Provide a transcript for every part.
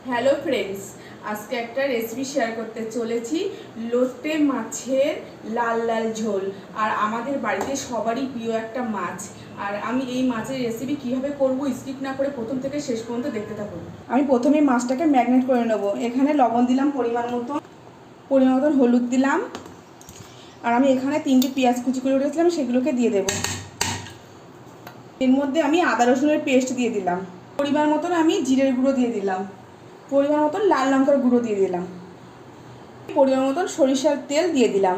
Hello friends, আজকে একটা recipe share করতে চলেছি। লোটে মাছের লাল লাল ঝোল। আর আমাদের বাড়িতে সবারই প্রিয় একটা মাছ। আর আমি এই মাছের রেসিপি কিভাবে করব স্কিপ না করে প্রথম থেকে শেষ পর্যন্ত দেখতে থাকুন। আমি প্রথমে মাছটাকে ম্যারিনেট করে নেব। এখানে লবণ দিলাম পরিমাণ মতন হলুদ দিলাম। আর আমি এখানে 3টে পেঁয়াজ কুচি করে রেখেছিলাম, সেগুলোকে দিয়ে দেব। এর মধ্যে আমি আদা রসুনের পেস্ট দিয়ে দিলাম। পরিমাণ মতন আমি জিরের গুঁড়ো দিয়ে দিলাম। পরিমাণ মতন লাল লঙ্কার গুঁড়ো দিয়ে দিলাম। পরিমাণ মতন সরিষার তেল দিয়ে দিলাম।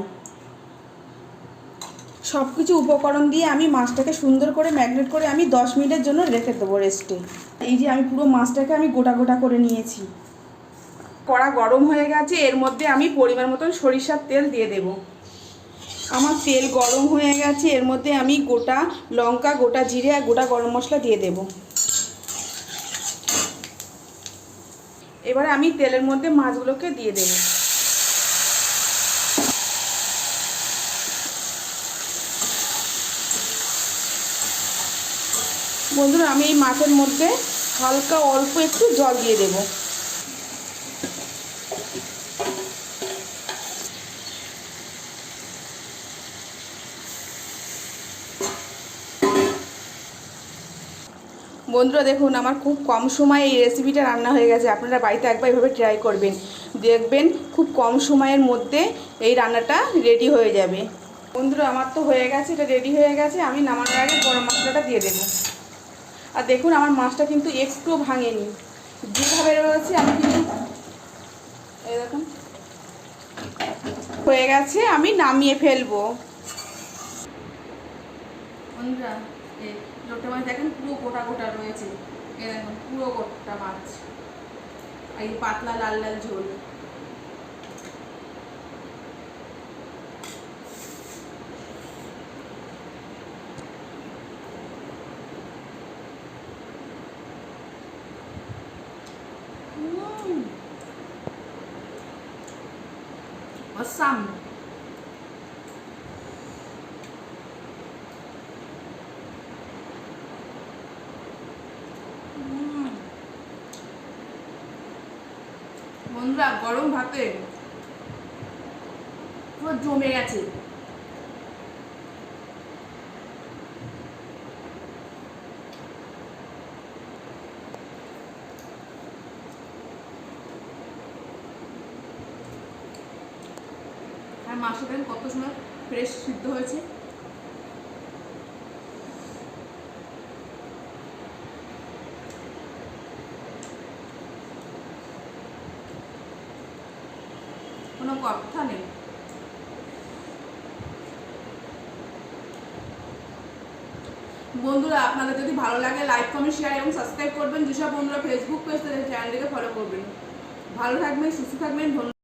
সব কিছু উপকরণ দিয়ে আমি মাছটাকে সুন্দর করে ম্যারিনেট করে আমি 10 মিনিটের জন্য রেখে দেবো রেস্টে। এই যে আমি পুরো মাছটাকে আমি গোটা গোটা করে নিয়েছি। কড়া গরম হয়ে গেছে, এর মধ্যে আমি পরিমাণ মতন সরিষার তেল দিয়ে দেব। আমার তেল গরম হয়ে গেছে, এর মধ্যে আমি গোটা লঙ্কা, গোটা জিরে আর গোটা গরম মশলা দিয়ে দেব। এবারে আমি তেলের মধ্যে মাছগুলোকে দিয়ে দেব। বন্ধুরা, আমি এই মাছের মধ্যে হালকা অল্প একটু জল দিয়ে দেব। বন্ধুরা দেখুন, আমার খুব কম সময়ে এই রেসিপিটা রান্না হয়ে গেছে। আপনারা বাড়িতে একবার এভাবে ট্রাই করবেন, দেখবেন খুব কম সময়ের মধ্যে এই রান্নাটা রেডি হয়ে যাবে। বন্ধুরা, আমার তো হয়ে গেছে, এটা রেডি হয়ে গেছে। আমি নামানোর আগে গরম মশলাটা দিয়ে দেবো। আর দেখুন, আমার মাছটা কিন্তু একটুও ভাঙেনি, যেভাবে রয়েছে আমি কিন্তু এই দেখুন হয়ে গেছে। আমি নামিয়ে ফেলবো। বন্ধুরা, এই লোটে মাছ দেখেন পুরো গোটা গোটা রয়েছে। এই দেখুন পুরো গোটা মাছ, এই পাতলা লাল লাল ঝোল। Awesome. বন্ধুরা, গরম ভাতে পুরো জমে গেছে। আর মাছটা দেখেন কত সময় ফ্রেশ সিদ্ধ হয়েছে। কোনো কথা নেই। বন্ধুরা, আপনাদের যদি ভালো লাগে লাইক, কমেন্ট, শেয়ার এবং সাবস্ক্রাইব করবেন। যেসব বন্ধুরা ফেসবুক পেজ তাদের চ্যানেলটিকে ফলো করবেন। ভালো থাকবেন, সুস্থ থাকবেন। ধন্যবাদ।